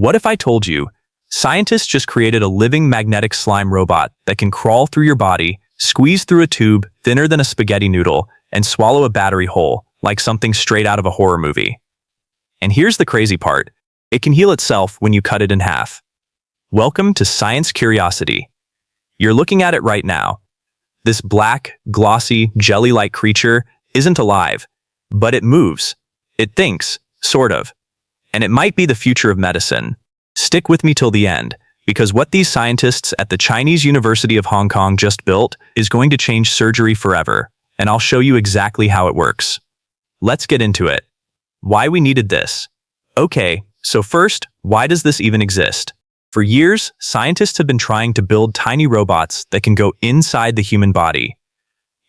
What if I told you, scientists just created a living magnetic slime robot that can crawl through your body, squeeze through a tube thinner than a spaghetti noodle, and swallow a battery whole, like something straight out of a horror movie? And here's the crazy part. It can heal itself when you cut it in half. Welcome to Science Curiosity. You're looking at it right now. This black, glossy, jelly-like creature isn't alive, but it moves. It thinks, sort of. And it might be the future of medicine. Stick with me till the end, because what these scientists at the Chinese University of Hong Kong just built is going to change surgery forever, and I'll show you exactly how it works. Let's get into it. Why we needed this. Okay, so first, why does this even exist? For years, scientists have been trying to build tiny robots that can go inside the human body.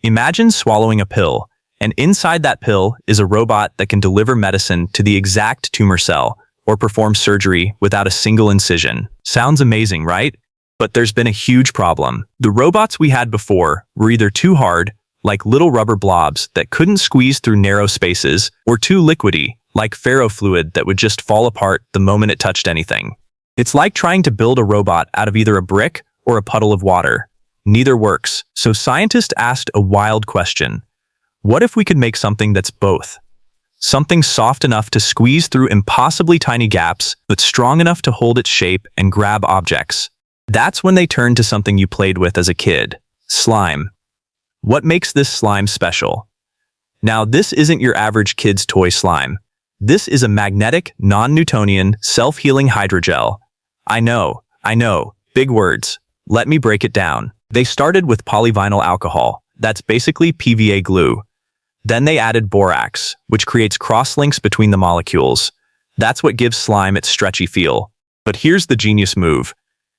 Imagine swallowing a pill, and inside that pill is a robot that can deliver medicine to the exact tumor cell or perform surgery without a single incision. Sounds amazing, right? But there's been a huge problem. The robots we had before were either too hard, like little rubber blobs that couldn't squeeze through narrow spaces, or too liquidy, like ferrofluid that would just fall apart the moment it touched anything. It's like trying to build a robot out of either a brick or a puddle of water. Neither works. So scientists asked a wild question. What if we could make something that's both? Something soft enough to squeeze through impossibly tiny gaps, but strong enough to hold its shape and grab objects. That's when they turned to something you played with as a kid. Slime. What makes this slime special? Now, this isn't your average kid's toy slime. This is a magnetic, non-Newtonian, self-healing hydrogel. I know, big words. Let me break it down. They started with polyvinyl alcohol, that's basically PVA glue. Then they added borax, which creates cross-links between the molecules. That's what gives slime its stretchy feel. But here's the genius move.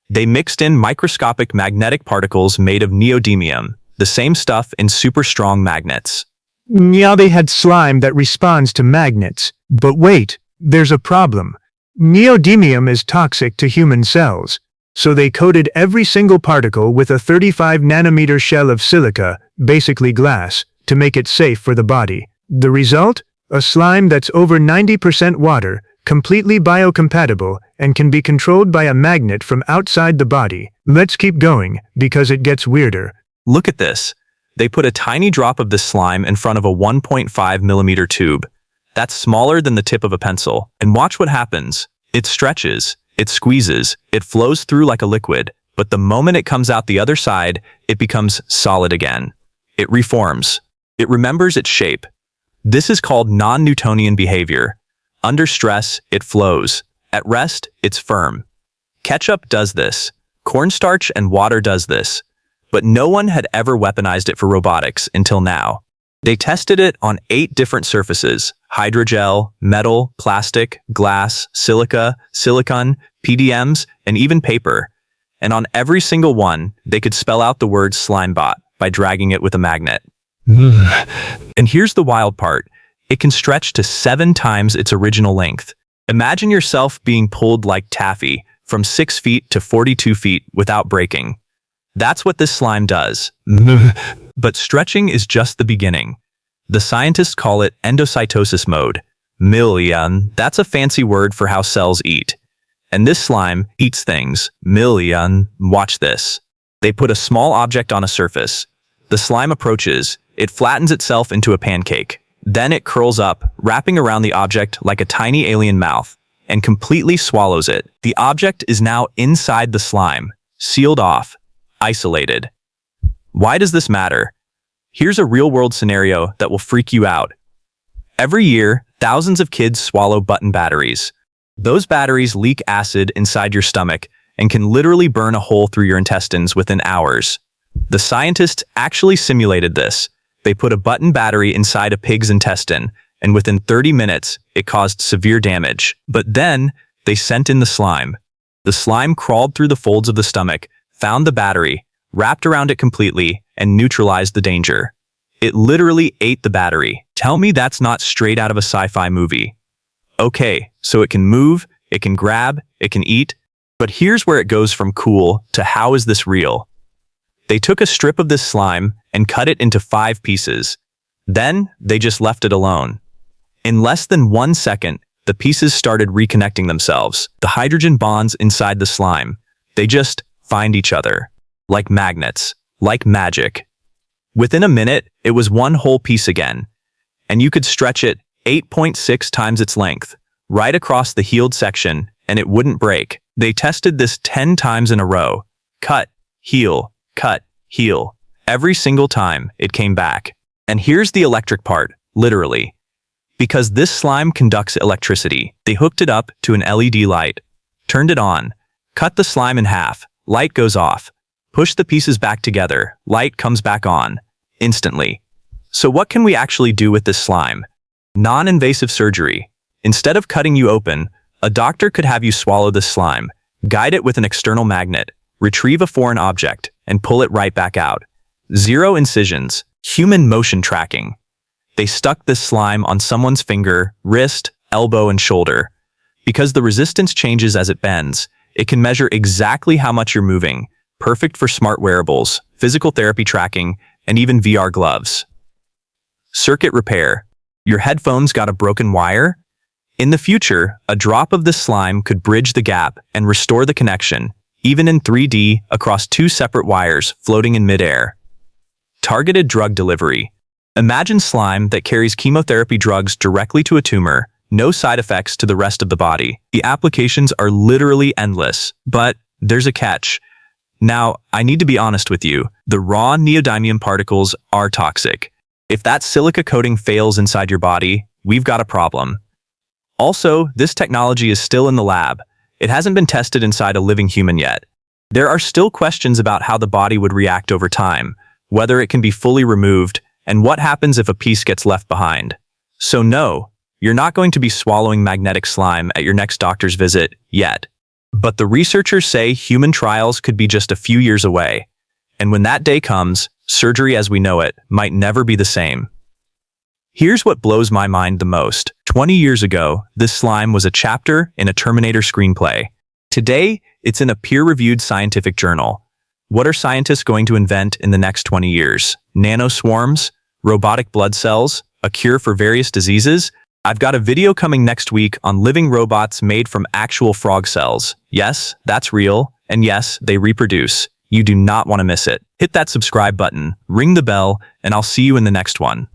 They mixed in microscopic magnetic particles made of neodymium, the same stuff in super strong magnets. Now they had slime that responds to magnets. But wait, there's a problem. Neodymium is toxic to human cells. So they coated every single particle with a 35 nanometer shell of silica, basically glass, to make it safe for the body. The result? A slime that's over 90% water, completely biocompatible, and can be controlled by a magnet from outside the body. Let's keep going, because it gets weirder. Look at this. They put a tiny drop of this slime in front of a 1.5 millimeter tube. That's smaller than the tip of a pencil. And watch what happens. It stretches, it squeezes, it flows through like a liquid, but the moment it comes out the other side, it becomes solid again. It reforms. It remembers its shape. This is called non-Newtonian behavior. Under stress, it flows. At rest, it's firm. Ketchup does this. Cornstarch and water does this. But no one had ever weaponized it for robotics until now. They tested it on 8 different surfaces: hydrogel, metal, plastic, glass, silica, silicon, PDMs, and even paper. And on every single one, they could spell out the word slimebot by dragging it with a magnet. And here's the wild part. It can stretch to 7 times its original length. Imagine yourself being pulled like taffy from 6 feet to 42 feet without breaking. That's what this slime does. But stretching is just the beginning. The scientists call it endocytosis mode. That's a fancy word for how cells eat. And this slime eats things. Watch this. They put a small object on a surface. The slime approaches. It flattens itself into a pancake. Then it curls up, wrapping around the object like a tiny alien mouth, and completely swallows it. The object is now inside the slime, sealed off, isolated. Why does this matter? Here's a real-world scenario that will freak you out. Every year, thousands of kids swallow button batteries. Those batteries leak acid inside your stomach and can literally burn a hole through your intestines within hours. The scientists actually simulated this. They put a button battery inside a pig's intestine, and within 30 minutes, it caused severe damage. But then, they sent in the slime. The slime crawled through the folds of the stomach, found the battery, wrapped around it completely, and neutralized the danger. It literally ate the battery. Tell me that's not straight out of a sci-fi movie. Okay, so it can move, it can grab, it can eat, but here's where it goes from cool to how is this real? They took a strip of this slime and cut it into 5 pieces. Then, they just left it alone. In less than 1 second, the pieces started reconnecting themselves. The hydrogen bonds inside the slime, they just find each other. Like magnets. Like magic. Within a minute, it was one whole piece again. And you could stretch it 8.6 times its length, right across the healed section, and it wouldn't break. They tested this 10 times in a row. Cut, heal, cut, heal. Every single time, it came back. And here's the electric part, literally. Because this slime conducts electricity, they hooked it up to an LED light, turned it on, cut the slime in half, light goes off. Push the pieces back together, light comes back on, instantly. So what can we actually do with this slime? Non-invasive surgery. Instead of cutting you open, a doctor could have you swallow this slime, guide it with an external magnet, retrieve a foreign object, and pull it right back out. Zero incisions, human motion tracking. They stuck this slime on someone's finger, wrist, elbow, and shoulder. Because the resistance changes as it bends, it can measure exactly how much you're moving, perfect for smart wearables, physical therapy tracking, and even VR gloves. Circuit repair. Your headphones got a broken wire? In the future, a drop of this slime could bridge the gap and restore the connection, even in 3D, across two separate wires floating in midair. Targeted drug delivery. Imagine slime that carries chemotherapy drugs directly to a tumor, no side effects to the rest of the body. The applications are literally endless, but there's a catch. Now, I need to be honest with you, the raw neodymium particles are toxic. If that silica coating fails inside your body, we've got a problem. Also, this technology is still in the lab. It hasn't been tested inside a living human yet. There are still questions about how the body would react over time, whether it can be fully removed, and what happens if a piece gets left behind. So no, you're not going to be swallowing magnetic slime at your next doctor's visit yet. But the researchers say human trials could be just a few years away. And when that day comes, surgery as we know it might never be the same. Here's what blows my mind the most. 20 years ago, this slime was a chapter in a Terminator screenplay. Today, it's in a peer-reviewed scientific journal. What are scientists going to invent in the next 20 years? Nanoswarms? Robotic blood cells? A cure for various diseases? I've got a video coming next week on living robots made from actual frog cells. Yes, that's real. And yes, they reproduce. You do not want to miss it. Hit that subscribe button, ring the bell, and I'll see you in the next one.